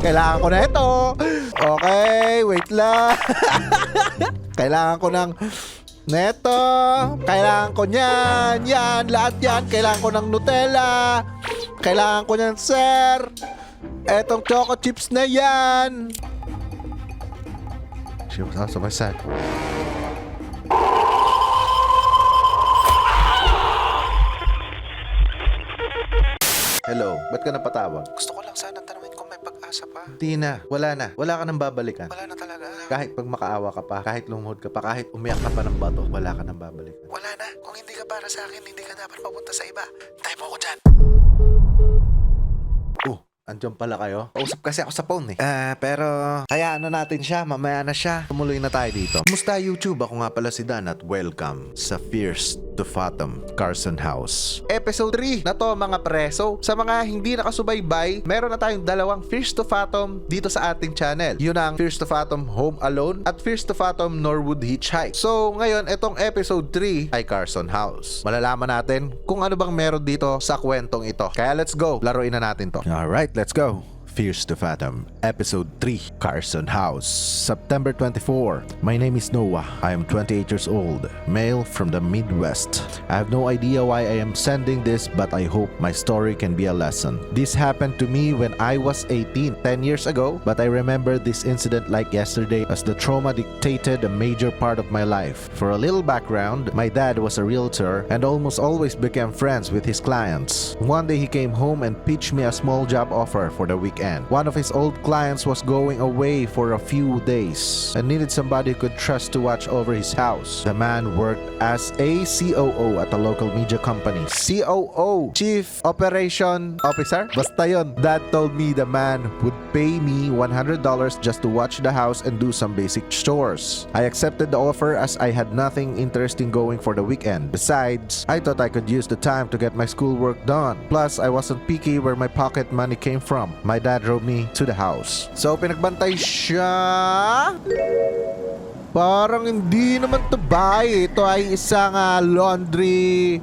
Kailangan ko na ito. Okay, wait lang. Kailangan ko ng neto. Kailangan ko niyan. Yan, lahat yan. Kailangan ko ng Nutella. Kailangan ko niyan, sir. Etong choco chips na yan. She was also my side. Hello, ba't ka napatawag? Gusto ko lang sana tanungin kung may pag-asa pa. Hindi na, wala na. Wala ka nang babalikan. Wala na talaga. Kahit pag makaawa ka pa, kahit lumuhod ka pa, kahit umiyak ka pa ng bato, wala ka nang babalikan. Wala na. Kung hindi ka para sa akin, hindi ka dapat papunta sa iba. Tayo mo ako dyan. Andiyan pala kayo? Pausap kasi ako sa phone eh. Pero kaya ano natin siya, mamaya na siya. Tumuloy na tayo dito. Musta YouTube? Ako nga pala si Dan at welcome sa Fierce to Fathom Carson House. Episode 3 na to mga preso. Sa mga hindi nakasubaybay, meron na tayong dalawang Fierce to Fathom dito sa ating channel. Yun ang Fierce to Fathom Home Alone at Fierce to Fathom Norwood Hitchhike. So ngayon, itong episode 3 ay Carson House. Malalaman natin kung ano bang meron dito sa kwentong ito. Kaya let's go, laruin na natin to. Alright, let's go. Fierce to Fathom, Episode 3, Carson House, September 24. My name is Noah. I am 28 years old, male from the Midwest. I have no idea why I am sending this, but I hope my story can be a lesson. This happened to me when I was 18, 10 years ago, but I remember this incident like yesterday as the trauma dictated a major part of my life. For a little background, my dad was a realtor and almost always became friends with his clients. One day he came home and pitched me a small job offer for the weekend. One of his old clients was going away for a few days and needed somebody who could trust to watch over his house. The man worked as a COO at a local media company. COO, Chief Operation Officer? Basta yun. Dad told me the man would pay me $100 just to watch the house and do some basic chores. I accepted the offer as I had nothing interesting going for the weekend. Besides, I thought I could use the time to get my schoolwork done. Plus, I wasn't picky where my pocket money came from. My dad drove me to the house. So, pinagbantay siya. Parang hindi naman to bahay. Ito ay isang laundry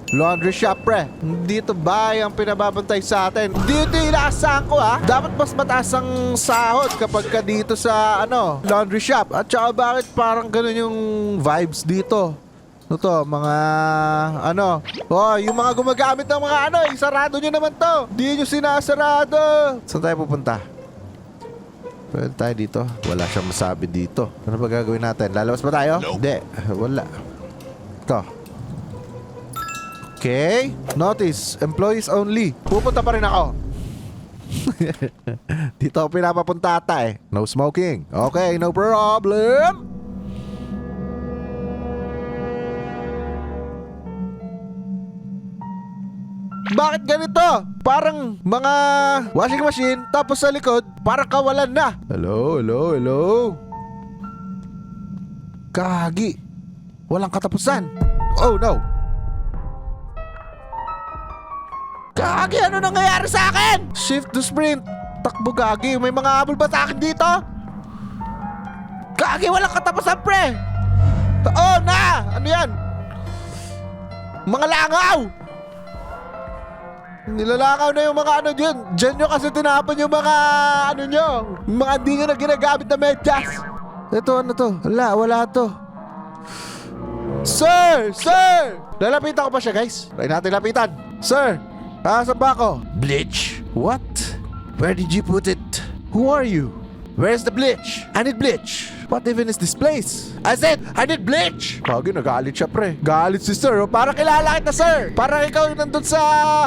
shop, pre. Hindi to bahay ang pinababantay sa atin. Dito inaasahan ko, ha. Dapat mas mataas ang sahod kapag ka dito sa laundry shop. At saka bakit parang ganun yung vibes dito? Ito, mga yung mga gumagamit ng mga isarado nyo naman to. Hindi nyo sinasarado. Saan tayo pupunta? Pwede tayo dito. Wala siyang masabi dito. Ano ba gagawin natin? Lalabas ba tayo? No. Hindi, wala. Ito. Okay. Notice, employees only. Pupunta pa rin ako. Dito ako pinapapunta ata eh. No smoking. Okay, no problem. Bakit ganito? Parang mga washing machine, tapos sa likod, parang kawalan na. Hello? Kagi. Walang katapusan. Oh no. Kagi, ano nangyayari sa akin? Shift to sprint. Takbo, Kagi. May mga habol ba sa akin dito? Kagi, walang katapusan, pre. Oh na! Ano yan? Mga langaw! Nilalakaw na yung mga dyan. Dyan nyo kasi tinapon yung mga nyo. Mga hindi nyo na ginagamit na medyas. Ito, wala to. Sir! Lalapitan ko pa siya, guys. Try natin lapitan. Sir! Saan ba ako? Bleach. What? Where did you put it? Who are you? Where's the bleach? I need bleach. What even is this place? I said, I need bleach! Kagi, nagalit siya, pre. Galit si sir. Para kilala kita, sir. Para ikaw yung nandun sa...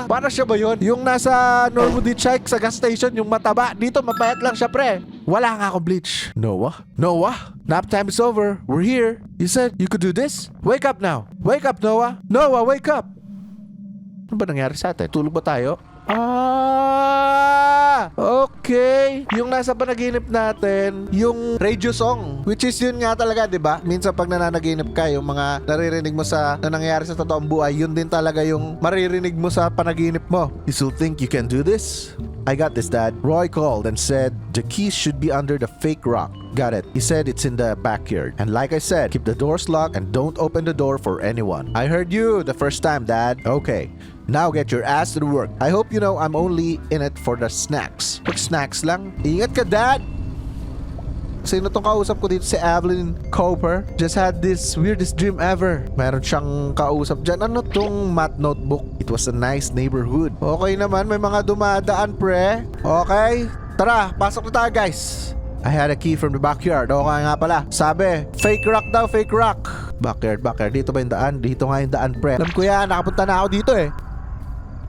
Para siya ba yun? Yung nasa Norwood Hitchhike sa gas station, yung mataba. Dito, mapayat lang siya, pre. Wala nga akong bleach. Noah? Nap time is over. We're here. You said you could do this? Wake up now. Wake up, Noah. Noah, wake up. Ano ba nangyari sa atin? Tulog ba tayo? Okay. Yung nasa panaginip natin, yung radio song, which is yun nga talaga, di ba? Minsan pag nananaginip ka, yung mga naririnig mo sa na nangyayari sa totoong buhay, yun din talaga yung maririnig mo sa panaginip mo. You still think you can do this? I got this, Dad. Roy called and said the keys should be under the fake rock. Got it. He said it's in the backyard. And like I said, keep the doors locked and don't open the door for anyone. I heard you the first time, Dad. Okay. Now get your ass to the work. I hope you know I'm only in it for the snacks. Pag snacks lang. Ingat ka, Dad! Sino tong kausap ko dito? Si Evelyn Cooper. Just had this weirdest dream ever. Meron siyang kausap dyan. Ano tong math notebook? It was a nice neighborhood. Okay naman, may mga dumadaan, pre. Okay, tara, pasok na tayo, guys. I had a key from the backyard. Okay nga pala. Sabi, fake rock daw, fake rock. Backyard. Dito ba yung daan? Dito nga yung daan, pre. Alam ko yan, nakapunta na ako dito eh.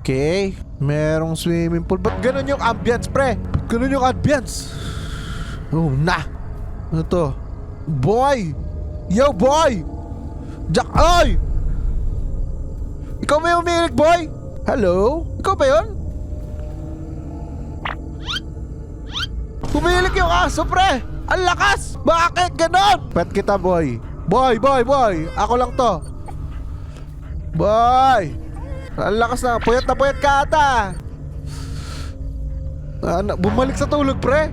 Okay, merong swimming pool. Ba't ganun yung ambience, pre? Ba't ganun yung ambience? Oh, nah. Ano to? Boy! Yo, boy! Jack, oy! Ikaw ba yung umiinig, boy? Hello? Ikaw ba yun? Umiilig yung aso, pre! Ang lakas! Bakit ganon? Pet kita, boy. Boy! Ako lang to. Boy! Ang lakas na. Puyat ka ata. Bumalik sa tulog, pre.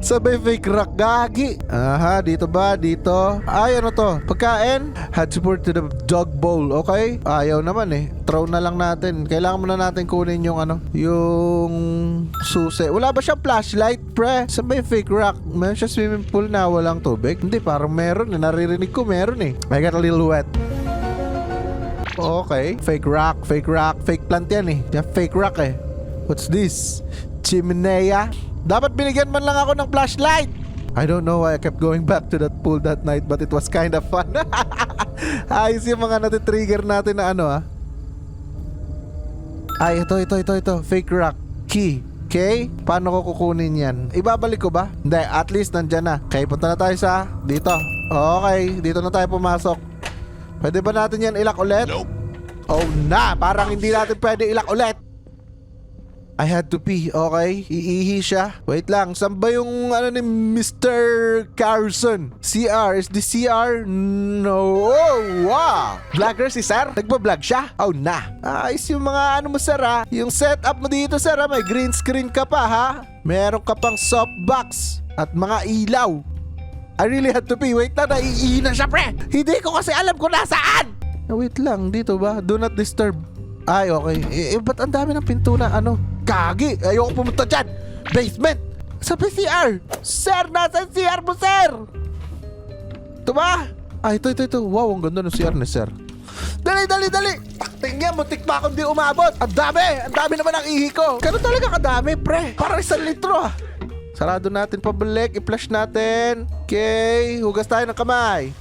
Sabay fake rock, gagi. Aha, dito ba? Dito. Ay, ano to? Pagkain? Had support to the dog bowl, okay? Ayaw naman eh. Throw na lang natin. Kailangan muna natin kunin yung ano, yung susi. Wala ba siyang flashlight, pre? Sabay fake rock. Meron siya swimming pool na walang tubig? Hindi, parang meron eh. Naririnig ko meron eh. I got a little wet. Okay. Fake rock. Fake plant yan eh. Yan, fake rock eh. What's this? Chimenea? Dapat binigyan man lang ako ng flashlight. I don't know why I kept going back to that pool that night, but it was kind of fun. Ayos yung mga natitrigger natin na ano ah. Ay, ito. Fake rock. Key. Okay? Paano ko kukunin yan? Ibabalik ko ba? Hindi, at least nandyan na. Okay, punta na tayo sa dito. Okay, dito na tayo pumasok. Pwede ba natin yan ilak ulit? Nope. Oh na, parang hindi natin pwede ilak ulit. I had to pee, okay? Iihi siya. Wait lang, saan ba yung ano ni Mr. Carson? CR, is this CR? No. Oh, wow! Vlogger si Sir? Nagbablog siya? Oh na. Ayos yung mga ano mo, Sir, ha? Yung setup mo dito, Sir, ha? May green screen ka pa, ha? Meron ka pang softbox at mga ilaw. I really had to pee. Wait lang, naiihi na siya, pre! Hindi ko kasi alam kung nasaan! Wait lang, dito ba? Do not disturb. Ay, okay. Ba't ang dami ng pinto na ano? Kagi! Ayoko pumunta dyan! Basement! Sabi CR! Sir! Nasaan CR mo, sir? Ito ba? Ay, ito. Wow, ang ganda ng CR ni sir. Dali! Takting niya, muntik pa akong di umabot. Ang dami naman ang ihi ko. Ganun talaga kadami, pre. Parang 1 litro ah. Sarado natin pabalik. I-flush natin. Okay, hugas tayo ng kamay.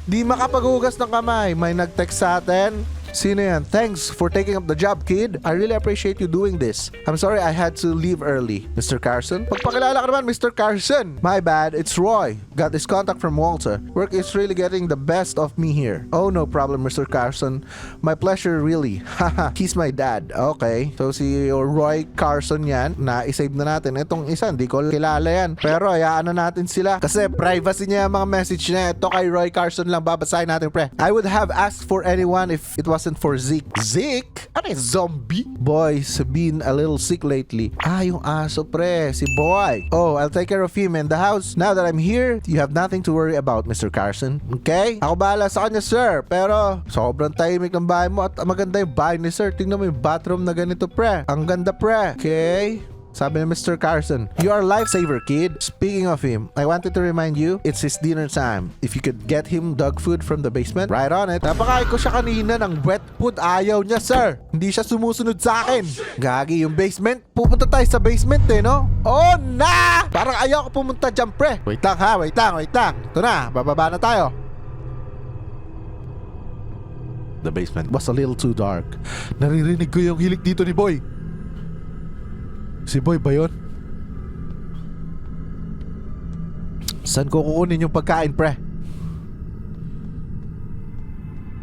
Di makapaghugas ng kamay. May nag-text sa atin. Sino yan? Thanks for taking up the job, kid. I really appreciate you doing this. I'm sorry I had to leave early. Mr. Carson? Pagpakilala ka naman, Mr. Carson. My bad, it's Roy. Got this contact from Walter. Work is really getting the best of me here. Oh, no problem, Mr. Carson. My pleasure, really. Haha, he's my dad. Okay. So si Roy Carson yan, na-save na natin. Itong isa, hindi ko kilala yan. Pero hayaan na natin sila. Kasi privacy niya yung mga message niya. Ito kay Roy Carson lang, babasahin natin, pre. I would have asked for anyone if it wasn't for Zeke. Zeke? Ano yung zombie? Boy's been a little sick lately. Yung aso, pre. Si Boy. Oh, I'll take care of him and the house. Now that I'm here, you have nothing to worry about, Mr. Carson. Okay? Ako bahala sa kanya, sir. Pero, sobrang tahimik ng bahay mo at maganda yung bahay ni sir. Tingnan mo yung bathroom na ganito, pre. Ang ganda, pre. Okay? Sabi ni Mr. Carson, you are a lifesaver, kid. Speaking of him, I wanted to remind you, it's his dinner time. If you could get him dog food from the basement, right on it. Napakain ko siya kanina ng wet food. Ayaw niya, sir. Hindi siya sumusunod sa akin. Gagi, yung basement. Pupunta tayo sa basement eh, no? Oh, na! Parang ayaw ko pumunta dyan, pre. Wait lang, ha? Wait lang. Ito na, bababa na tayo. The basement was a little too dark. Naririnig ko yung hilik dito ni Boy. Si Boy ba yun? Saan ko kukunin yung pagkain, pre?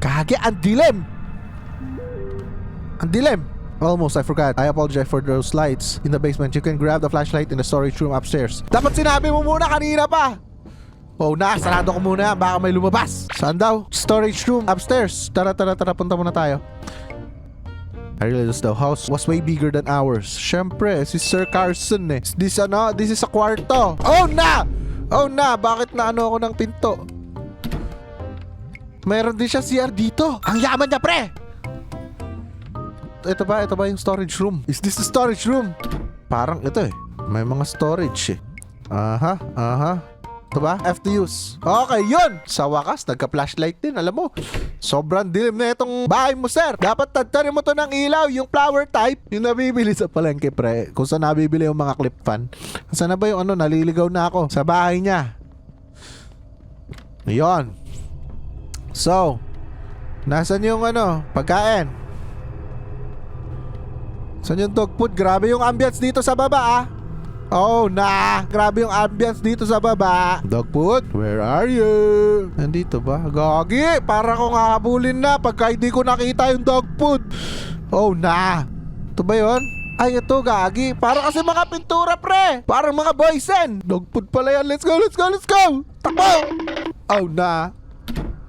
Kage, ang dilim! Ang dilim! Almost, I forgot. I apologize for those lights in the basement. You can grab the flashlight in the storage room upstairs. Dapat sinabi mo muna kanina pa! Oh, sarado ko muna. Baka may lumabas. Saan daw? Storage room upstairs. Tara, punta muna tayo. I realized the house was way bigger than ours. Siyempre, si Sir Carson eh. This is a kwarto. Oh na! Bakit na ano ako ng pinto? Mayroon din siya CR dito. Ang yaman niya, pre! ito ba yung storage room? Is this the storage room? Parang ito eh. May mga storage eh. Aha. Ito ba? FTUs. Okay, yun! Sa wakas, nagka-flashlight din, alam mo. Sobrang dilim na itong bahay mo, sir. Dapat tagtarin mo to ng ilaw, yung flower type. Yung nabibili sa palengke, pre. Kung saan nabibili yung mga clip fan. Saan na ba yung naliligaw na ako? Sa bahay niya. Yun. So, nasan yung pagkain? Saan yung dog food? Grabe yung ambience dito sa baba, ah. Oh, grabe yung ambience dito sa baba. Dog food, where are you? Nandito ba? Gagi, para kong hahabulin na pagka hindi ko nakita yung dog food. Oh, ito ba yun? Ay, ito, gagi. Para kasi mga pintura, pre. Parang mga boysen. Dog food pala yan. Let's go. Takbo! Oh,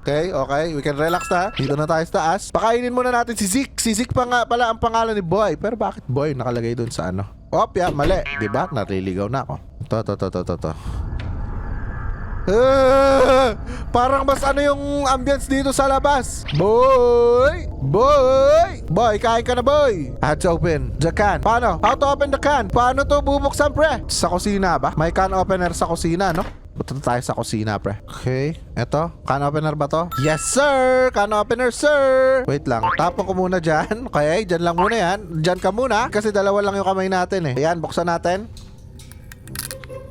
Okay. We can relax na. Dito na tayo sa taas. Pakainin muna natin si Zeke. Si Zeke pa nga pala ang pangalan ni Boy. Pero bakit Boy nakalagay doon sa Opya, mali. Diba? Nariligaw na ako. Ito. Parang mas yung ambience dito sa labas. Boy, kain ka na, boy. How to open the can. Paano? How to open the can? Paano to bubuksan, pre? Sa kusina ba? May can opener sa kusina, no? Punta tayo sa kusina, pre. Okay. Eto, can opener ba to? Yes, sir! Can opener, sir! Wait lang. Tapon ko muna dyan. Okay, dyan lang muna yan. Dyan ka muna. Kasi dalawa lang yung kamay natin eh. Ayan, buksan natin.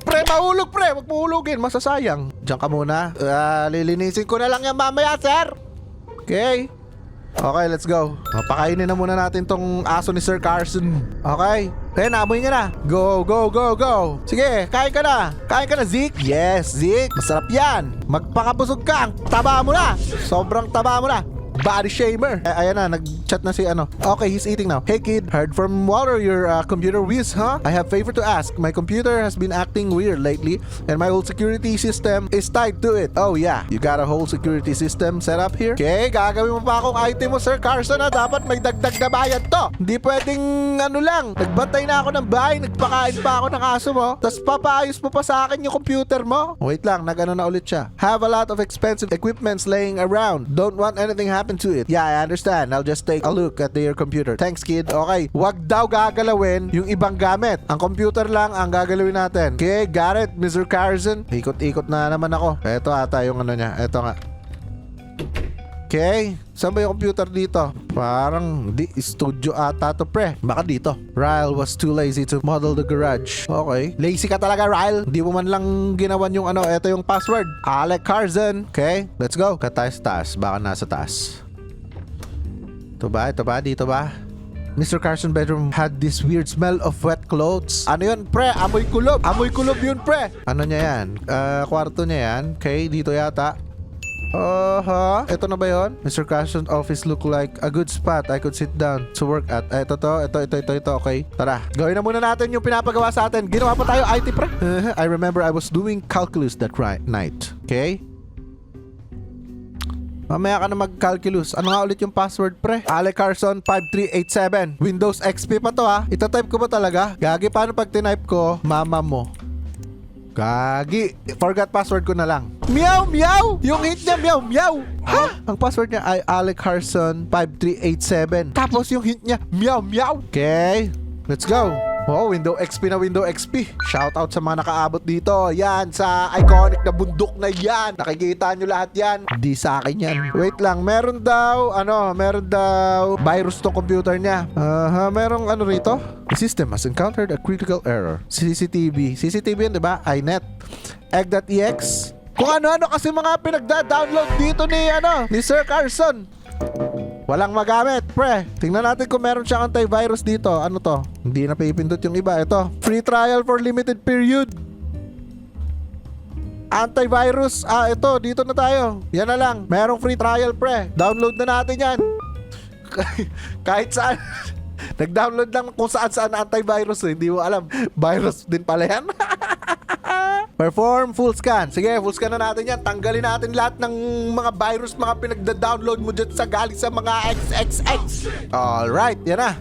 Pre, mahulog, pre! Huwag mahulugin. Masasayang. Dyan ka muna. Lilinisin ko na lang yan mamaya, sir! Okay. Okay, let's go. Pakainin na muna natin tong aso ni Sir Carson. Okay. Naamoy niya na. Go. Sige, kain ka na, Zeke. Yes, Zeke. Masarap yan. Magpakabusog ka. Ang taba mo na. Sobrang taba mo na. Body shamer. Ayan na, nag-chat na si Okay, he's eating now. Hey kid, heard from water your computer whiz, huh? I have favor to ask. My computer has been acting weird lately and my whole security system is tied to it. Oh yeah, you got a whole security system set up here? Okay, gagawin mo pa akong item mo, Sir Carson, dapat may dagdag na bayad to. Hindi pwedeng lang. Nagbantay na ako ng bahay, nagpakain pa ako ng aso mo, tapos papaayos mo pa sa akin yung computer mo. Wait lang, na ulit siya. Have a lot of expensive equipments laying around. Don't want anything happen to it. Yeah, I understand. I'll just take a look at your computer. Thanks, kid. Okay. Wag daw gagalawin yung ibang gamit. Ang computer lang ang gagalawin natin. Okay, got it, Mr. Carson. Ikot-ikot na naman ako. Ito ata yung niya. Ito nga. Okay. Saan ba yung computer dito? Parang di studio ata to, pre. Baka dito. Ryle was too lazy to model the garage. Okay. Lazy ka talaga, Ryle. Hindi mo man lang ginawan yung ito yung password. Alec Carson. Okay. Let's go. Katay sa taas. Baka nasa taas. Ito ba? Dito ba? Mr. Carson bedroom had this weird smell of wet clothes. Ano yun, pre? Amoy kulob. Amoy kulob yun, pre. Ano niya yan? Kwarto niya yan. Okay, dito yata. Ito na ba yun? Mr. Carson's office look like a good spot I could sit down to work at. Ito. Okay. Tara. Gawin na muna natin yung pinapagawa sa atin. Ginawa pa tayo IT, pre. I remember I was doing calculus that night. Okay? Mamaya ka na mag-calculus. Ano nga ulit yung password, pre? Alec Carson 5387. Windows XP pa to, ha? Itatype ko ba talaga? Gagi, paano pag tinype ko? Mama mo. Gagi. Forgot password ko na lang. Meow! Yung hit niya, meow! Ha? Ang password niya ay Alec Carson 5387. Tapos yung hint niya, meow! Okay. Let's go. Oh, Windows XP na Windows XP. Shoutout sa mga nakaabot dito. Yan, sa iconic na bundok na yan. Nakikita nyo lahat yan. Di sa akin yan. Wait lang, meron daw virus tong computer niya. Merong rito? The system has encountered a critical error. CCTV yun, diba? iNet. Egg.ex. Kung ano-ano kasi mga pinagda-download dito ni Sir Carson. Walang magamit, pre. Tingnan natin kung meron siyang antivirus dito. Ano to? Hindi na pipindot yung iba. Ito. Free trial for limited period. Antivirus. Ito. Dito na tayo. Yan na lang. Merong free trial, pre. Download na natin yan. Kahit saan. Nag-download lang kung saan antivirus. Hindi mo alam. Virus din pala yan. Perform full scan. Sige, full scan na natin yan. Tanggalin natin lahat ng mga virus, mga pinagda-download mo dyan sa galing sa mga XXX. Alright, yan na.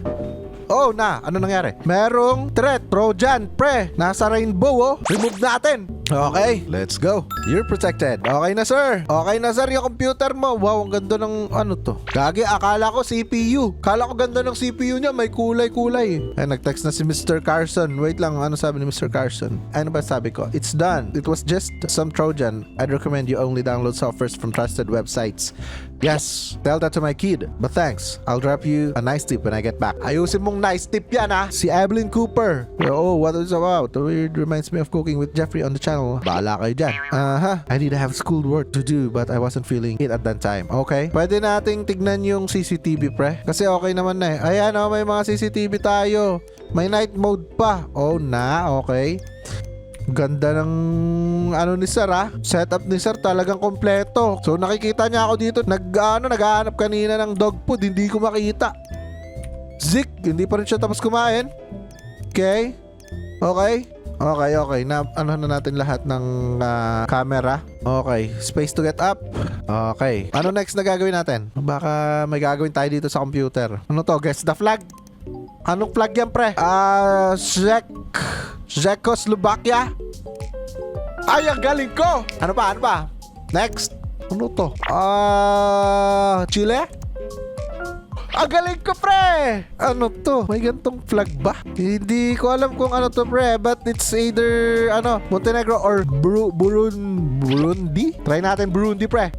Oh, ano nangyari? Merong threat, Trojan, pre. Nasa rainbow, oh. Remove natin. Okay, let's go. You're protected. Okay na, sir. Okay na, sir, yung computer mo. Wow, ang ganda ng ano to. Gagi, akala ko CPU. Akala ko ganda ng CPU niya. May kulay-kulay. Ay, nag-text na si Mr. Carson. Wait lang, ano sabi ni Mr. Carson? Ano ba sabi ko? It's done. It was just some Trojan. I'd recommend you only download softwares from trusted websites. Yes, tell that to my kid. But thanks. I'll drop you a nice tip when I get back. Ayusin mong nice tip yan, ha? Si Evelyn Cooper. Oh, what is it about? It reminds me of cooking with Jeffrey on the channel. Bahala kayo dyan. I need to have school work to do but I wasn't feeling it at that time. Okay? Pwede nating tignan yung CCTV, pre. Kasi okay naman na eh. Ayan, oh, may mga CCTV tayo. May night mode pa. Oh, okay. Ganda ng ano ni Sir, ha? Setup ni Sir talagang kompleto. So nakikita niya ako dito naghahanap kanina ng dog food, hindi ko makita. Zik, hindi pa rin siya tapos kumain. Okay. Na ano na natin lahat ng camera. Okay, space to get up. Okay. Ano next na gagawin natin? Baka may gagawin tayo dito sa computer. Ano to? Guess the flag? Anong flag yan, pre? Czechoslovakia? Ay, ang galing ko! Ano pa? Next. Ano to? Chile? Ang galing ko, pre! Ano to? May gantong flag ba? Hindi ko alam kung ano to, pre. But it's either, Montenegro or Burundi? Try natin Burundi, pre.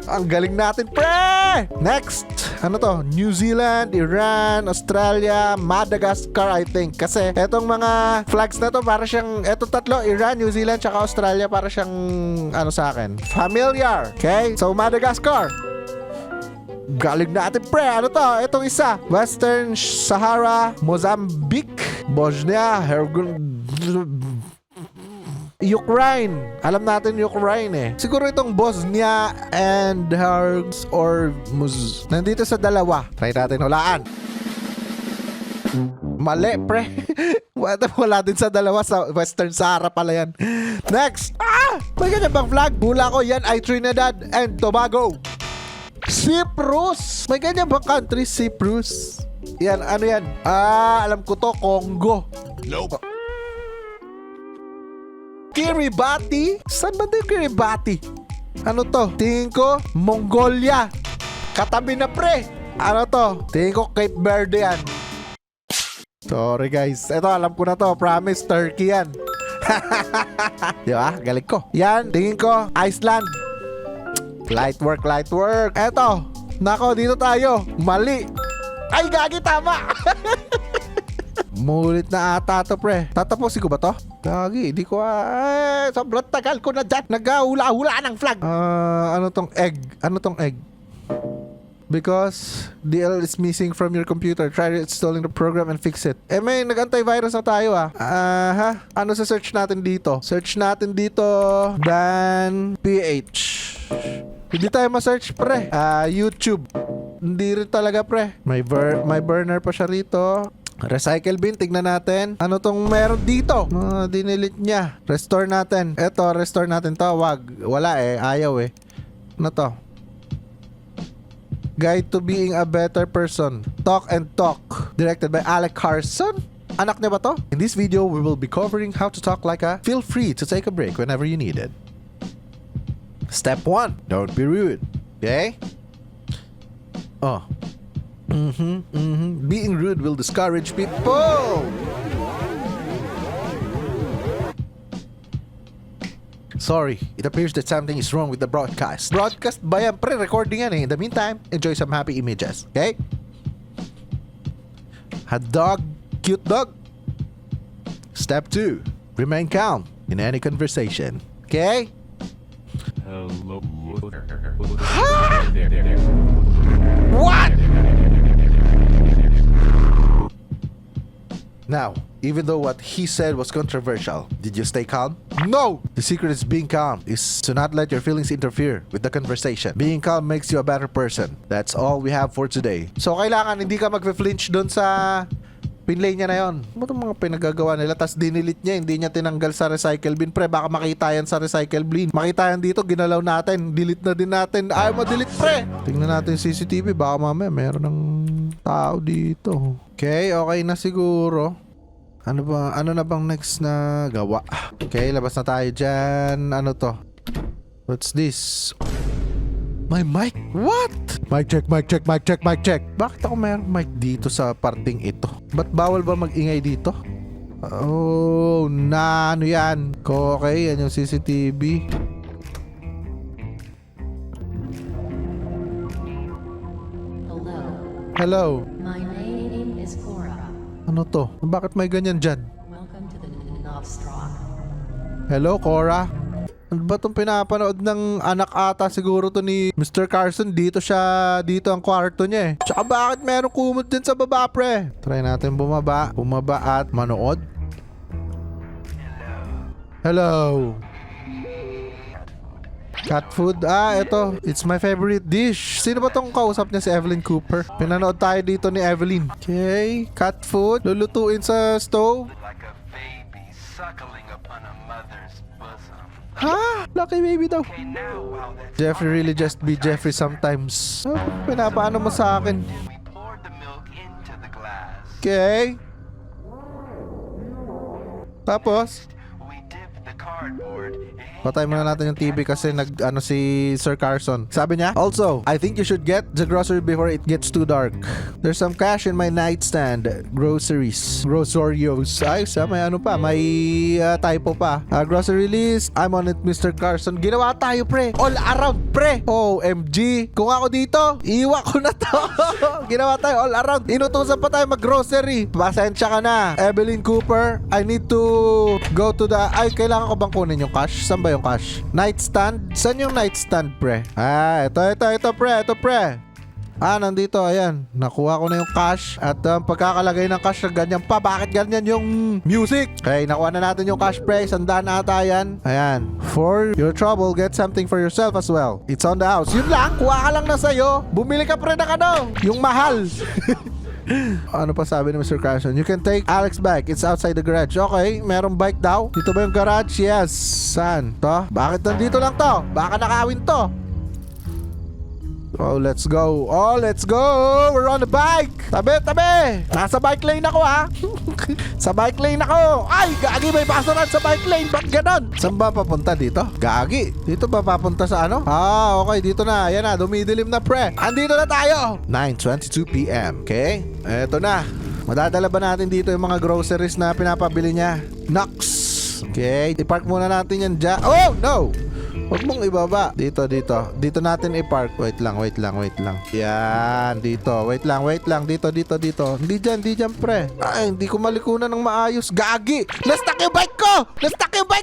Ang galing natin, pre! Next! Ano to? New Zealand, Iran, Australia, Madagascar, I think. Kasi etong mga flags na to, para siyang, etong tatlo, Iran, New Zealand, tsaka Australia, para siyang, sa akin, familiar. Okay? So, Madagascar. Galing natin, pre. Ano to? Etong isa. Western Sahara, Mozambique, Bosnia, Ukraine. Alam natin Ukraine eh. Siguro itong Bosnia and nandito sa dalawa. Try natin hulaan. Mali, pre. Wala din sa dalawa. Sa Western Sahara pala yan. Next. May ganyan bang flag? Hula ko yan ay Trinidad and Tobago. Cyprus. May ganyan bang country? Cyprus. Yan, ano yan? Alam ko to. Congo. Nope. Kiribati? Saan ba yung Kiribati? Ano to? Tingin ko, Mongolia. Katabi na, pre. Ano to? Tingin ko, Cape Verde yan. Sorry, guys. Ito, alam ko na to. Promise, Turkey yan. Di ba? Galing ko. Yan, tingin ko, Iceland. Light work. Eto. Nako, dito tayo. Mali. Ay, gagi, tama. Mulit na ata to, pre. Tatapusin ko ba to? Gagi, di ko sobrang tagal ko na dyan. Nagahula-hula ng flag. Ano tong egg? Because DL is missing from your computer. Try installing the program and fix it. May nag-antivirus na tayo, Ano sa search natin dito? Search natin dito Dan PH. Hindi tayo ma-search, pre. YouTube. Hindi rin talaga, pre. May burner pa siya rito. Recycle bin, tignan natin. Ano tong meron dito? Dinilit niya. Restore natin. Eto, restore natin to. Wag. Wala eh. Ayaw eh. Ano to? Guide to being a better person. Talk and Talk. Directed by Alec Carson. Anak niya ba to? In this video, we will be covering how to talk like a. Feel free to take a break whenever you need it. Step 1. Don't be rude. Okay? Being rude will discourage people. Sorry, it appears that something is wrong with the broadcast. Broadcast ba yan? Pre-recording yan eh. In the meantime, enjoy some happy images. Okay? Hot dog, cute dog. Step 2. Remain calm in any conversation. Okay? Hello. What? Now, even though what he said was controversial, did you stay calm? No! The secret is being calm is to not let your feelings interfere with the conversation. Being calm makes you a better person. That's all we have for today. So, kailangan hindi ka mag-flinch doon sa pinlay niya na yon. Ano itong mga pinagagawa nila? Tapos dinilit niya, hindi niya tinanggal sa recycle bin. Pre, baka makita yan sa recycle bin. Makita yan dito, ginalaw natin. Delete na din natin. Ayaw ma-delete, pre! Tingnan natin yung CCTV. Baka mamaya meron ng tao dito. Okay, okay na siguro. Ano na bang next na gawa? Okay, labas na tayo dyan. Ano to? What's this? My mic? What? Mic check, mic check, mic check, mic check. Bakit ako mayroong mic dito sa parting ito? Ba't bawal ba mag-ingay dito? Oh, ano yan? Okay, yan yung CCTV. Hello, Hello. my name is Cora. Ano to? Bakit may ganyan dyan? Welcome to the Novstrock. Hello, Cora? Ano ba itong pinapanood ng anak ata siguro to ni Mr. Carson? Dito ang kwarto niya eh. Tsaka bakit meron kumot din sa baba, pre? Try natin bumaba at manood. Hello. Cat food? Ito. It's my favorite dish. Sino ba tong kausap niya? Si Evelyn Cooper. Pinanood tayo dito ni Evelyn. Okay. Cat food. Lulutuin sa stove. Like a baby suckling upon a mother's bosom. Ha? Lucky baby daw. Okay, now while that's Jeffrey really just be Jeffrey sometimes. Pinapaano mo sa akin? we poured the milk into the glass. Okay. Tapos, We dipped the cardboard and patay muna natin yung TV kasi si Sir Carson. Sabi niya, also, I think you should get the grocery before it gets too dark. There's some cash in my nightstand. Groceries. Grosorios. Ay, may typo pa. Grocery list. I'm on it, Mr. Carson. Ginawa tayo, pre. All around, pre. OMG. Kung ako dito, iwa ko na to. Ginawa tayo all around. Inutusan pa tayo mag-grocery. Pasensya ka na. Evelyn Cooper, I need to go to the... Ay, kailangan ko bang kunin yung cash? Saan ba yung cash? Nightstand? Saan yung nightstand, pre? Ito, pre. Nandito, ayan. Nakuha ko na yung cash. At pagkakalagay ng cash na ganyan pa. Bakit ganyan yung music? Okay, nakuha na natin yung cash, pre. 100 ata yan. Ayan. For your trouble, get something for yourself as well. It's on the house. Yun lang. Kuha ka lang na sa'yo. Bumili ka, pre, ng ano? Yung mahal. Ano pa sabi ni Mr. Carson? You can take Alex bike. It's outside the garage. Okay, merong bike daw. Dito ba yung garage? Yes. Saan? To? Bakit nandito lang to? Baka nakawin to. Oh, let's go. We're on the bike. Tabi. Nasa bike lane ako, ha. Sa bike lane ako. Ay, gagi, may basuran sa bike lane. Ba't ganon? Saan ba papunta dito? Gagi. Dito ba papunta sa ano? Okay, dito na. Yan na, dumidilim na, pre. Andito na tayo. 9:22 p.m. Okay? Eto na. Madadala ba natin dito yung mga groceries na pinapabili niya? Nox. Okay, i-park muna natin yan dyan. Oh, no! Huwag mong ibaba. Dito. Dito natin i-park. Wait lang. Yan, dito. Wait lang. Dito. Hindi dyan, pre. Ay, hindi ko malikunan ng maayos. Gagi! Nastak yung bike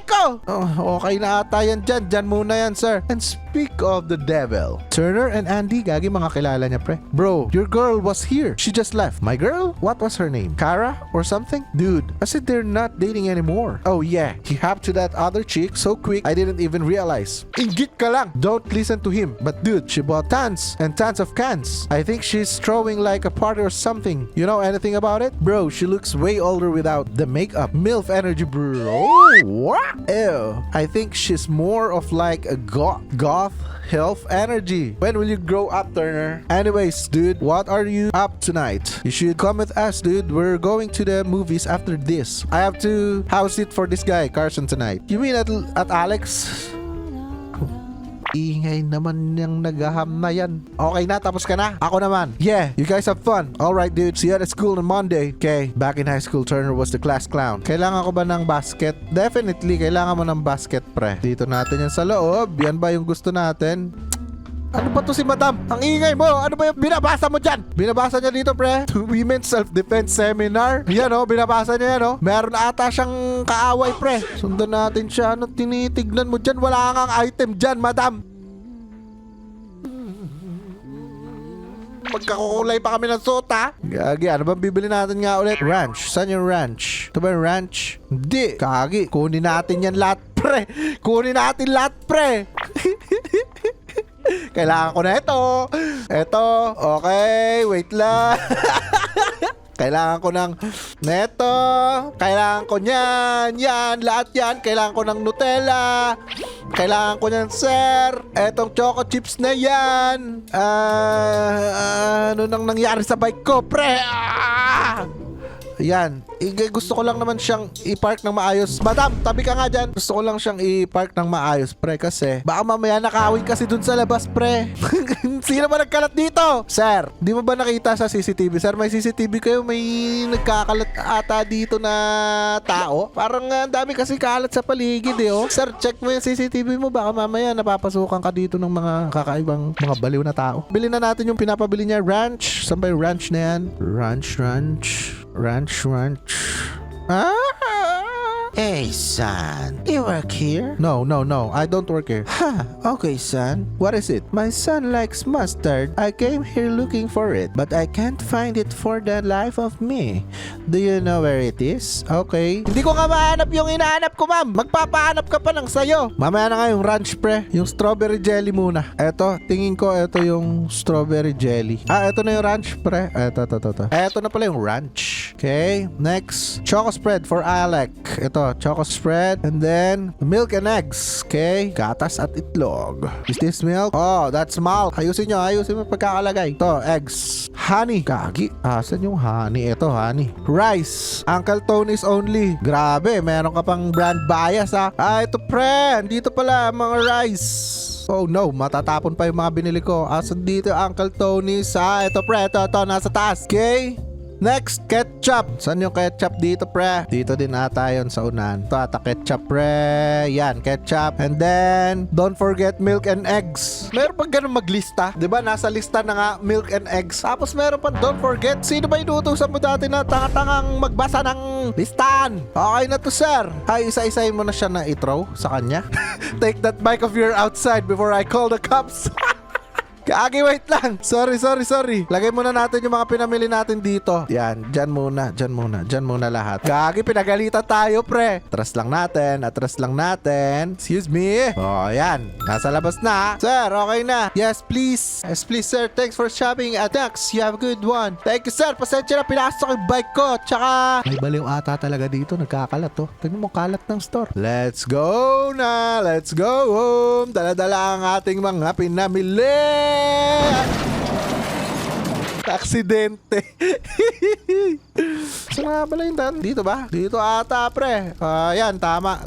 ko! Oh, okay na ata yan dyan. Dyan muna yan, sir. And speak of the devil. Turner and Andy, gagi, mga kilala niya, pre. Bro, your girl was here. She just left. My girl? What was her name? Kara or something? Dude, I said they're not dating anymore. Oh yeah, he hopped to that other chick so quick I didn't even realize. Ingit ka lang. Don't listen to him. But dude, she bought tons and tons of cans. I think she's throwing like a party or something. You know anything about it? Bro, she looks way older without the makeup. MILF energy, bro. What? Ew. I think she's more of like a goth health energy. When will you grow up, Turner? Anyways, dude, what are you up tonight? You should come with us, dude. We're going to the movies after this. I have to house it for this guy, Carson, tonight. You mean at Alex? Ingay naman yung naghaham na yan. Okay na, tapos ka na? Ako naman. Yeah, you guys have fun. Alright, dude. See you at school on Monday. Okay, back in high school, Turner was the class clown. Kailangan ko ba ng basket? Definitely, kailangan mo ng basket, pre. Dito natin yan sa loob. Yan ba yung gusto natin? Ano ba to si madam? Ang ingay mo! Ano ba yung binabasa mo dyan? Binabasa niya dito, pre. Women's Self-Defense Seminar. Yan, binabasa niya yan, Meron ata siyang kaaway, pre. Sundan natin siya. Ano tinitignan mo dyan? Wala kang item dyan, madam. Magkakukulay pa kami ng suot, ha? Gagi, ano ba bibili natin nga ulit? Ranch. Saan yung ranch? Ito ba yung ranch? Hindi. Kagi, kunin natin yan lahat, pre. Kunin natin lahat, pre. Kailangan ko na ito. Ito. Okay, wait lang. Kailangan ko ng neto. Kailangan ko niyan. Yan, lahat yan. Kailangan ko ng Nutella. Kailangan ko niyan, sir. Etong choco chips na yan. Ano nang nangyari sa bike ko, pre? Ayan. Gusto ko lang naman siyang i-park ng maayos. Madam, tabi ka nga dyan. Gusto ko lang siyang i-park ng maayos, pre, kasi baka mamaya nakawin kasi dun sa labas, pre. Sino ba nagkalat dito? Sir, di mo ba nakita sa CCTV? Sir, may CCTV kayo? May nagkakalat ata dito na tao? Parang ang dami kasi kalat sa paligid eh, oh. Sir, check mo yung CCTV mo. Baka mamaya napapasukan ka dito ng mga kakaibang mga baliw na tao. Bilhin na natin yung pinapabili niya, ranch. Saan ba yung ranch na yan? Ranch. Hey, son. You work here? No. I don't work here. Okay, son. What is it? My son likes mustard. I came here looking for it, but I can't find it for the life of me. Do you know where it is? Okay. Hindi ko nga mahanap yung inahanap ko, ma'am. Magpapahanap ka pa ng sayo. Mamaya na nga yung ranch, pre. Yung strawberry jelly muna. Eto, tingin ko eto yung strawberry jelly. Eto na yung ranch, pre. Eto. Eto na pala yung ranch. Okay. Next, choco spread for Alec. Ito, choco spread. And then, milk and eggs. Okay. Gatas at itlog. Is this milk? Oh, that's milk. Ayusin mo pagkakalagay. Ito, eggs. Honey. Kagi. Asan yung honey? Ito, honey. Rice. Uncle Tony's only. Grabe, meron ka pang brand bias, ha? Ito, pre. Dito pala, mga rice. Oh no, matatapon pa yung mga binili ko. Asan dito, Uncle Tony's? Ito, pre. Ito, nasa taas. Okay. Next, ketchup. Saan yung ketchup dito, pre? Dito din ata yun sa unan. Ito ata ketchup, pre. Yan, ketchup. And then, don't forget milk and eggs. Meron pang ganun maglista? Diba, nasa lista na nga milk and eggs. Tapos meron pang don't forget. Sino ba inutusan mo dati na tanga-tangang magbasa ng listahan? Okay na to, sir. Ay, isa-isahin mo na siya na i-throw sa kanya. Take that bike of yours outside before I call the cops. Kaagi, wait lang. Sorry. Lagay muna natin yung mga pinamili natin dito. Yan, dyan muna lahat. Kaagi, pinagalitan tayo, pre. Atras lang natin. Excuse me. Oh, yan. Nasa labas na. Sir, okay na. Yes, please, sir. Thanks for shopping at Dax. You have a good one. Thank you, sir. Pasensya na, pinasok yung bike ko. Tsaka, may baliw ata talaga dito. Nagkakalat, oh. Tignan mo, kalat ng store. Let's go na. Let's go home. Dala-dala ang ating mga pinamili. Aksidente. Saan nga pala yung daan? Dito ba? Dito ata, pre. Yan, tama.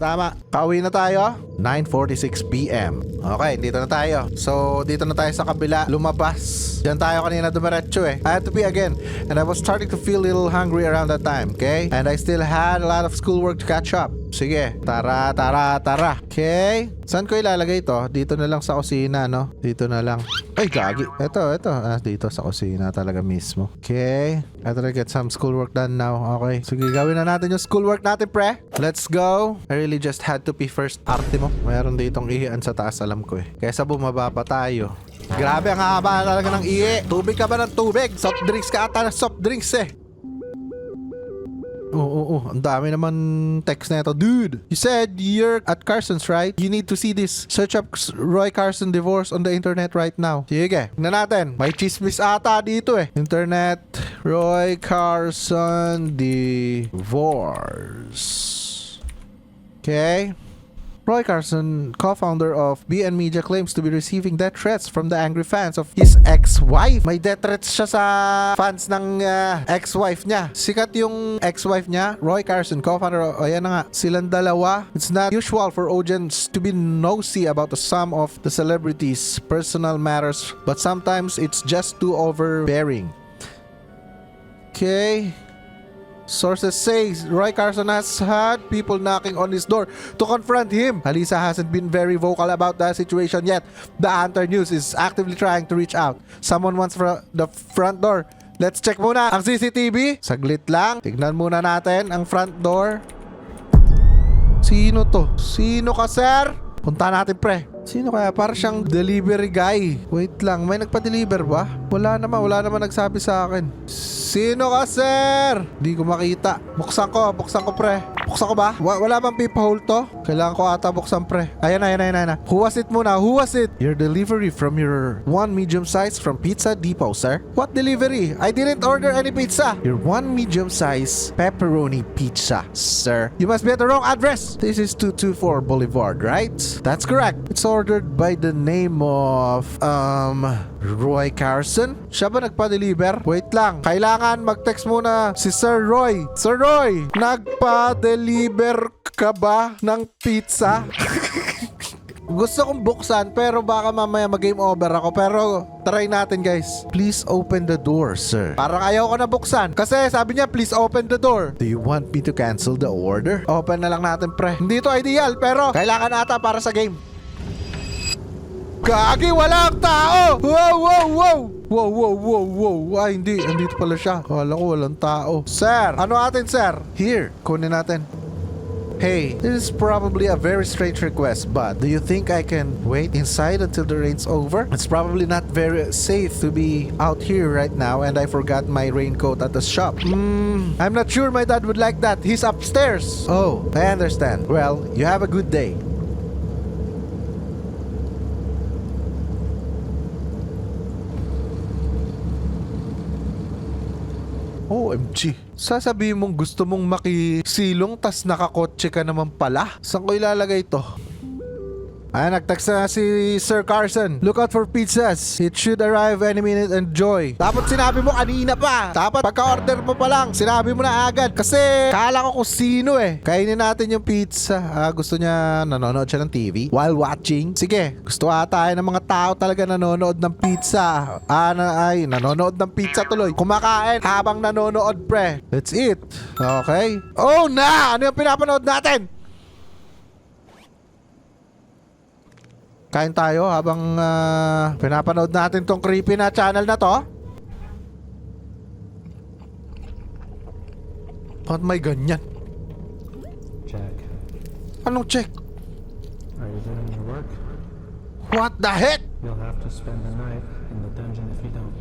Pauwi na tayo. 9:46 PM. Okay, dito na tayo. So, dito na tayo sa kabila. Lumabas. Diyan tayo kanina dumiretso eh. I had to pee again. And I was starting to feel a little hungry around that time, okay? And I still had a lot of schoolwork to catch up. Sige, tara. Okay. Saan ko ilalagay ito? Dito na lang sa kusina, no? Dito na lang. Ay, gagi. Ito. Dito sa kusina talaga mismo. Okay. I try to get some schoolwork done now. Okay. Sige, gawin na natin yung schoolwork natin, pre. Let's go. I really just had to pee first. Arte mo. Mayroon ditong ihian sa taas, alam ko eh. Kesa bumaba pa tayo. Grabe, ang haba talaga ng ihi. Tubig ka ba ng tubig? Soft drinks ka ata ng soft drinks eh. Oo. Ang dami naman text na ito. Dude, you said you're at Carson's, right? You need to see this. Search up Roy Carson divorce on the internet right now. Sige, tignan natin. May chismis ata dito eh. Internet, Roy Carson divorce. Okay. Roy Carson, co-founder of BN Media, claims to be receiving death threats from the angry fans of his ex-wife. May death threats siya sa fans ng ex-wife niya. Sikat yung ex-wife niya, Roy Carson, co-founder of, ayan na nga, silang dalawa. It's not usual for audience to be nosy about some of the celebrities' personal matters, but sometimes it's just too overbearing. Okay. Sources say Roy Carson has had people knocking on his door to confront him. Halisa hasn't been very vocal about the situation yet. The Hunter News is actively trying to reach out. Someone wants the front door. Let's check muna ang CCTV. Saglit lang. Tignan muna natin ang front door. Sino to? Sino ka, sir? Punta natin, pre. Sino kaya? Para siyang delivery guy. Wait lang, may nagpa-deliver ba? Wala naman nagsabi sa akin. Sino ka, sir? Di ko makita. Buksan ko, pre. Buksan ko ba? Wala bang pipa hole to? Kailangan ko ata buksan pre. Ayan na. Who was it muna? Who was it? Your delivery from your one medium size from Pizza Depot, sir. What delivery? I didn't order any pizza. Your one medium size pepperoni pizza, sir. You must be at the wrong address. This is 224 Boulevard, right? That's correct. It's ordered by the name of Roy Carson. Siya ba nagpa-deliver? Wait lang. Kailangan mag-text muna si Sir Roy. Sir Roy, nagpa-deliver ka ba ng pizza? Gusto kong buksan pero baka mamaya mag-game over ako. Pero try natin guys. Please open the door, sir. Parang ayaw ko na buksan. Kasi sabi niya, please open the door. Do you want me to cancel the order? Open na lang natin, pre. Hindi to ideal pero kailangan ata para sa game. Gagi, walang tao! Wow! Ay, hindi. Andito pala siya. Kala ko walang tao. Sir, ano atin, sir? Here, kunin natin. Hey, this is probably a very strange request, but do you think I can wait inside until the rain's over? It's probably not very safe to be out here right now, and I forgot my raincoat at the shop. I'm not sure my dad would like that. He's upstairs. Oh, I understand. Well, you have a good day. OMG. Sasabihin mong gusto mong makisilong tas nakakotse ka naman pala. Saan ko ilalagay ito? Ay, nag-text na si Sir Carson. Look out for pizzas. It should arrive any minute. Enjoy. Dapat sinabi mo kanina pa. Dapat pagka-order mo pa lang, sinabi mo na agad. Kasi kala ko kung sino eh. Kainin natin yung pizza. Gusto niya nanonood siya ng TV while watching. Sige, gusto ata ng mga tao talaga nanonood ng pizza. Nanonood ng pizza tuloy. Kumakain habang nanonood, pre. That's it. Okay. Oh na! Ano yung pinapanood natin? Kain tayo habang pinapanood natin tong creepy na channel na to. Ba't may ganyan? Jack, Anong check? are you doing your work? What the heck? You'll have to spend the night in the dungeon if you don't.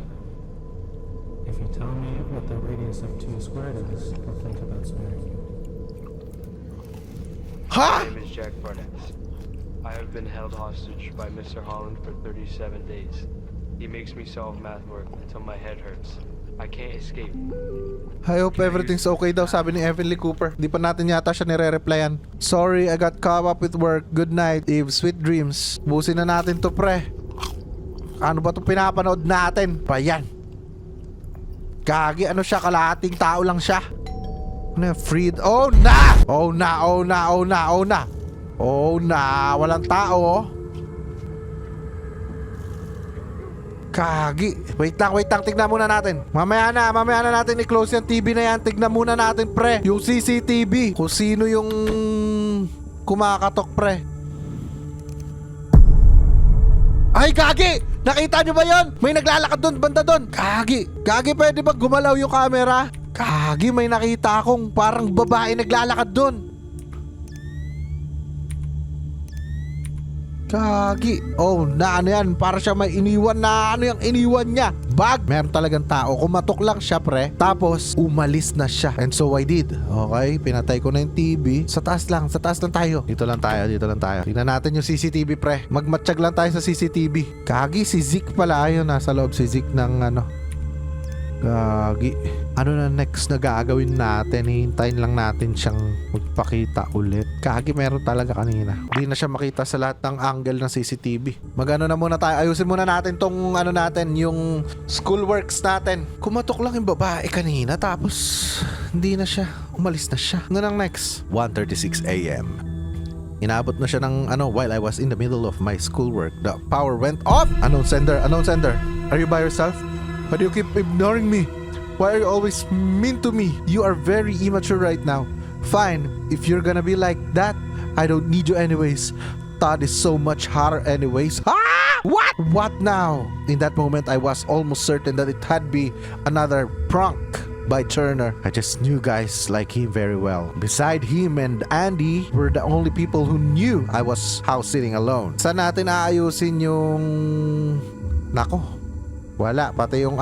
If you tell me what the radius of 2 squared is, I'll think about sparing you. Ha? My name is Jack Barnett. I have been held hostage by Mr. Holland for 37 days. He makes me solve math work until my head hurts. I can't escape. I hope everything's okay daw, sabi ni Evelyn Cooper. Di pa natin yata siya nire-replyan. Sorry, I got caught up with work. Good night, Eve. Sweet dreams. Busin na natin to, pre. Ano ba itong pinapanood natin? Pa yan. Gagi, ano siya? Kalahating tao lang siya. Ano yung freed? Oh na! Oh na, walang tao oh. Kagi. Wait lang, tignan muna natin. Mamaya na natin i-close yung TV na yan. Tignan muna natin, pre, yung CCTV. Kung sino yung kumakatok, pre. Ay, Gagi! Nakita nyo ba yun? May naglalakad doon, banda doon. Gagi, pwede ba gumalaw yung camera? Gagi, may nakita akong parang babae naglalakad doon. Gagi. Oh, ano yan? Para siya may iniwan na ano yung iniwan niya. Bag. Meron talagang tao. Kumatok lang siya, pre. Tapos, umalis na siya. And so I did. Okay, pinatay ko na yung TV. Sa taas lang tayo. Dito lang tayo. Tingnan natin yung CCTV, pre. Magmatsyag lang tayo sa CCTV. Gagi, si Zeke pala. Ayun, nasa loob si Zeke ng ano. Gagi. Ano na next na gagawin natin? Hintayin lang natin siyang magpakita ulit. Gagi, meron talaga kanina. Hindi na siya makita sa lahat ng angle ng CCTV. Magano na muna tayo. Ayusin muna natin tong ano natin, yung schoolworks natin. Kumatok lang yung babae kanina tapos hindi na siya. Umalis na siya. Ano nang next? 1:36 a.m. Inabot na siya ng ano while I was in the middle of my schoolwork. The power went off. Unknown sender. Are you by yourself? Why do you keep ignoring me? Why are you always mean to me? You are very immature right now. Fine, if you're gonna be like that, I don't need you anyways. Todd is so much hotter anyways. Ah! What? What now? In that moment, I was almost certain that it had be another prank by Turner. I just knew guys like him very well. Beside him and Andy were the only people who knew I was house sitting alone. Saan natin aayusin yung... Nako. Wala. Pati yung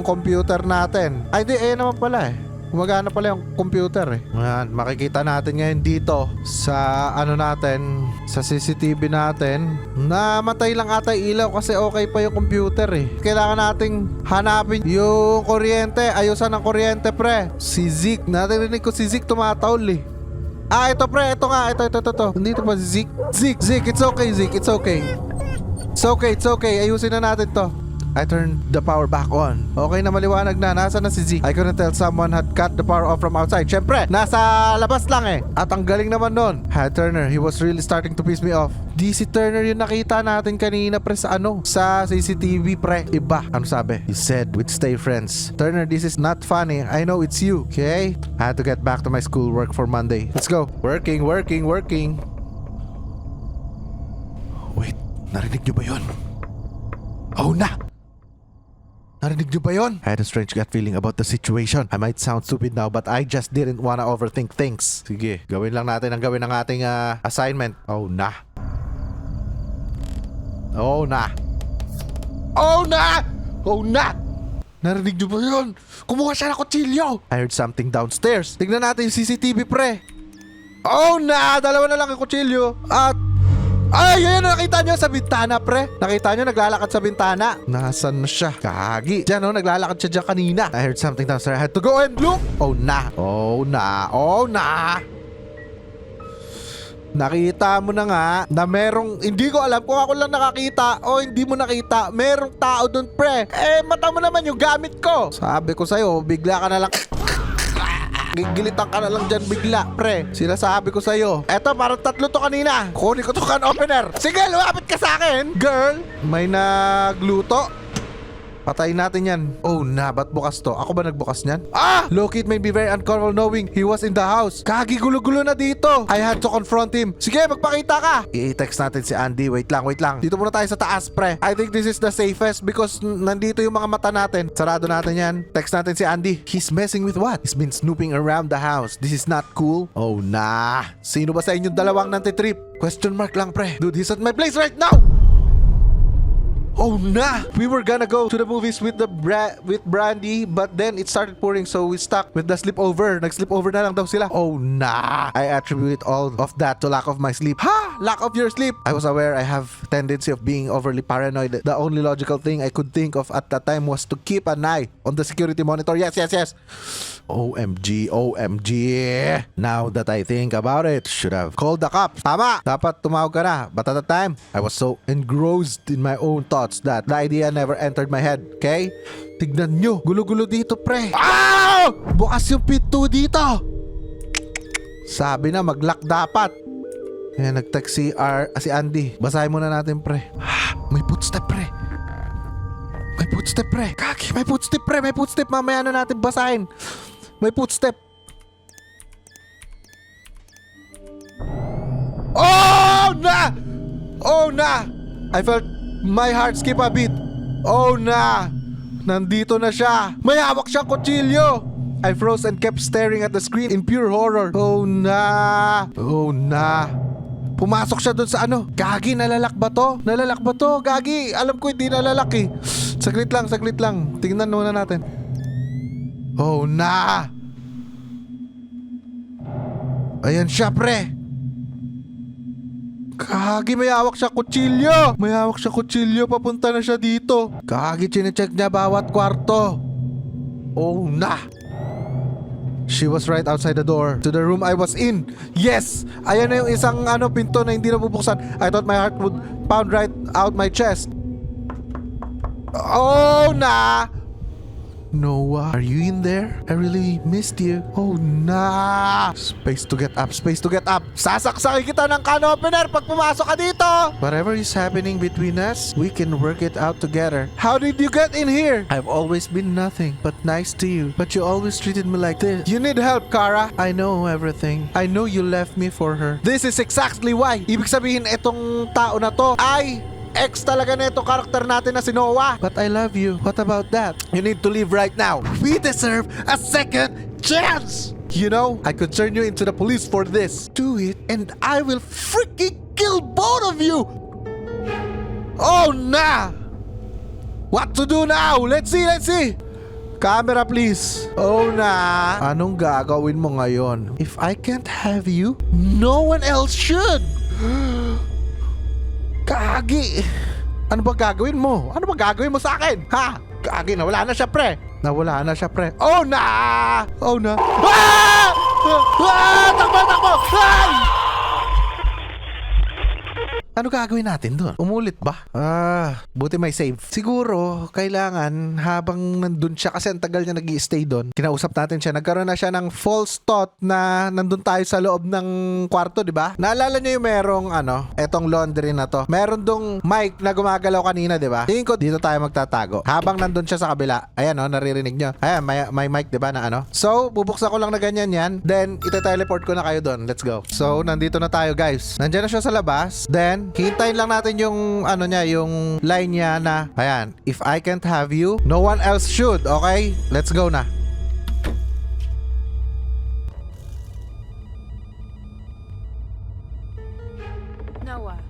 computer natin. Ay, di, naman pala eh. Gumagana pala yung computer eh. Ayan, makikita natin ngayon dito sa ano natin, sa CCTV natin. Namatay lang ata yung ilaw kasi okay pa yung computer eh. Kailangan nating hanapin yung kuryente. Ayusan ng kuryente pre. Si Zeke, narinig ko si Zeke tumataol eh. Ah, ito pre, ito nga, ito. Nandito pa si Zeke. Zeke, it's okay Zeke, it's okay. It's okay, ayusin na natin to. I turned the power back on. Okay na, maliwanag na. Nasaan na si Zeke? I couldn't tell someone had cut the power off from outside. Syempre, nasa labas lang eh. At ang galing naman nun. Turner, he was really starting to piss me off. Di si Turner yung nakita natin kanina pre sa ano? Sa CCTV pre. Iba. Ano sabi? He said, we'd stay friends. Turner, this is not funny. I know it's you. Okay? I had to get back to my school work for Monday. Let's go. Working. Wait, narinig niyo ba yun? Oh na! Narinig niyo ba yun? I had a strange gut feeling about the situation. I might sound stupid now but I just didn't wanna overthink things. Sige, gawin lang natin ang gawin ng ating assignment. Oh na. Narinig niyo ba yun? Kumuha siya ng kutsilyo. I heard something downstairs. Tignan natin yung CCTV pre. Oh na! Dalawa na lang yung kutsilyo. At ay, ayan, nakita nyo sa bintana, pre. Nakita nyo, naglalakad sa bintana. Nasaan na siya? Kagi. Diyan, naglalakad siya dyan kanina. I heard something downstairs. I had to go and look. Oh, na. Nakita mo na nga na merong, hindi ko alam kung ako lang nakakita o hindi mo nakita, merong tao dun, pre. Mata mo naman yung gamit ko. Sabi ko sa'yo, bigla ka na lang gigilitan ka na lang dyan bigla, pre. Sinasabi ko sa'yo. Eto, parang 3 to kanina. Kunin ko to can opener. Sige, lumapit ka sa akin. Girl, may nagluto. Patayin natin yan. Oh na, ba't bukas to? Ako ba nagbukas niyan? Ah! Loki, it made me very uncomfortable knowing he was in the house. Kagi, gulo-gulo na dito. I had to confront him. Sige, magpakita ka. I-text natin si Andy. Wait lang. Dito muna tayo sa taas, pre. I think this is the safest because nandito yung mga mata natin. Sarado natin yan. Text natin si Andy. He's messing with what? He's been snooping around the house. This is not cool. Oh na. Sino ba sa inyong dalawang nantitrip? Question mark lang, pre. Dude, he's at my place right now. Oh na! We were gonna go to the movies with with Brandy, but then it started pouring, so we stuck with the sleepover. Nag-sleepover na lang daw sila. Oh na! I attribute all of that to lack of my sleep. Ha! Lack of your sleep! I was aware I have tendency of being overly paranoid. The only logical thing I could think of at that time was to keep an eye on the security monitor. Yes. OMG. Now that I think about it, should have called the cops. Tama! Dapat tumawag ka na. But at the time, I was so engrossed in my own thoughts that the idea never entered my head. Okay? Tignan nyo. Gulo-gulo dito, pre. Ah! Bukas yung pinto dito. Sabi na, mag-lock dapat. Kaya nag-text si Andy. Basahin muna natin, pre. May footstep, pre. Kaki, may footstep. Mamaya na natin basahin. May footstep. Oh na! I felt my heart skip a beat. Oh na! Nandito na siya. May hawak siyang kutsilyo. I froze and kept staring at the screen in pure horror. Oh na! Pumasok siya dun sa ano. Gagi, nalalak ba to? Gagi, alam ko hindi nalalak eh. Saglit lang. Tingnan muna natin. Oh na! Ayan siya, pre. Kagi, may hawak siya kutsilyo. Papunta na siya dito. Kagi, chinecheck niya bawat kwarto. Oh na! She was right outside the door to the room I was in. Yes! Ayan na yung isang pinto na hindi na bubuksan. I thought my heart would pound right out my chest. Oh na! Noah, are you in there? I really missed you. Oh na! Space to get up. Sasaksakin kita ng can opener pag pumasok ka dito! Whatever is happening between us, we can work it out together. How did you get in here? I've always been nothing but nice to you, but you always treated me like this. You need help, Kara. I know everything. I know you left me for her. This is exactly why. Ibig sabihin, itong tao na to ay ex talaga na ito karakter natin na si Noah. But I love you. What about that? You need to leave right now. We deserve a second chance. You know, I could turn you into the police for this. Do it and I will freaking kill both of you. Oh nah. What to do now? Let's see. Camera please. Oh na. Anong gagawin mo ngayon? If I can't have you, no one else should. Kagi. Ano ba gagawin mo? Ano ba gagawin mo sa akin? Ha? Kagi, nawala na siya pre. Nawala na siya pre. Oh na. Oh na. Ah! Ah! Takbo, takbo. Ay! Ano gagawin natin doon? Umulit ba? Buti may save. Siguro, kailangan habang nandun siya kasi ang tagal niya nag-i-stay doon. Kinausap natin siya. Nagkaroon na siya ng false thought na nandun tayo sa loob ng kwarto, di ba? Naalala niyo yung merong etong laundry na to. Meron dong mic na gumagalaw kanina, di ba? Tingin ko dito tayo magtatago. Habang nandun siya sa kabila. Ayan, naririnig niyo. Ayan, may mic, di ba, na So, bubuksan ko lang na ganyan yan. Then, ite-teleport ko na kayo doon. Let's go. So, nandito na tayo, guys. Nandiyan na siya sa labas. Then, hintayin lang natin yung yung line niya na ayan, if I can't have you, no one else should. Okay? Let's go na. Noah.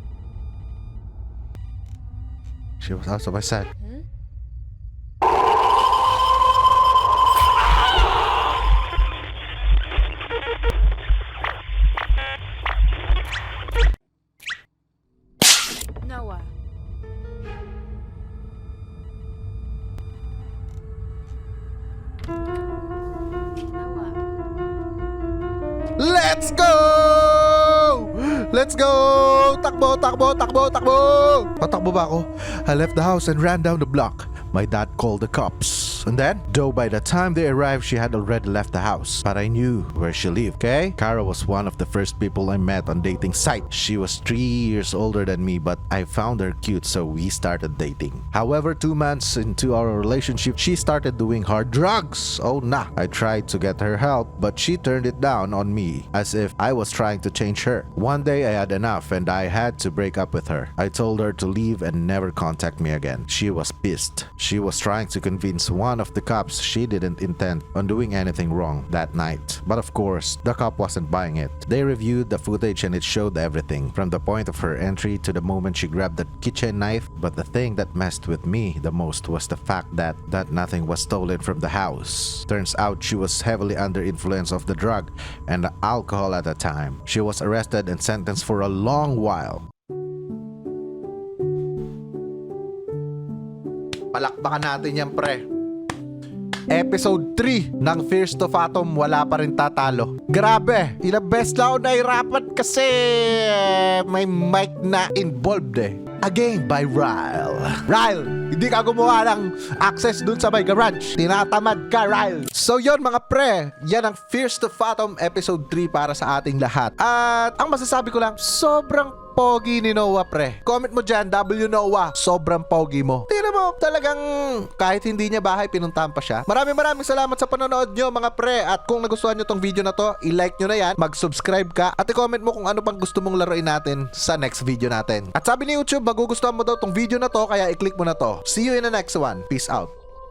She was out of my side. Noah. Noah. Let's go! Let's go! Takbo, takbo, takbo, takbo! Patakbo ba ako? I left the house and ran down the block. My dad called the cops. And then, though by the time they arrived, she had already left the house. But I knew where she lived, okay? Kara was one of the first people I met on dating site. She was 3 years older than me, but I found her cute, so we started dating. However, 2 months into our relationship, she started doing hard drugs. Oh nah. I tried to get her help, but she turned it down on me, as if I was trying to change her. One day I had enough and I had to break up with her. I told her to leave and never contact me again. She was pissed. She was trying to convince one of the cops she didn't intend on doing anything wrong that night. But of course, the cop wasn't buying it. They reviewed the footage and it showed everything, from the point of her entry to the moment she grabbed the kitchen knife. But the thing that messed with me the most was the fact that nothing was stolen from the house. Turns out she was heavily under influence of the drug and the alcohol at the time. She was arrested and sentenced for a long while. Palakpakan natin yan, pre. Episode 3 ng Fears to Fathom, wala pa rin tatalo. Grabe, ilang beses na ako nahirapan kasi may mic na involved eh. Again by Ryle. Ryle, hindi ka gumawa ng access dun sa my garage. Tinatamad ka, Ryle. So yon mga pre, yan ang Fears to Fathom episode 3 para sa ating lahat. At ang masasabi ko lang, sobrang pogi ni Noah, pre. Comment mo dyan, W Noah, sobrang pogi mo. Tingnan mo, talagang kahit hindi niya bahay, pinuntahan pa siya. Maraming salamat sa panonood nyo, mga pre. At kung nagustuhan nyo tong video na to, i-like nyo na yan, mag-subscribe ka, at i-comment mo kung ano pang gusto mong laruin natin sa next video natin. At sabi ni YouTube, magugustuhan mo daw tong video na to, kaya i-click mo na to. See you in the next one. Peace out.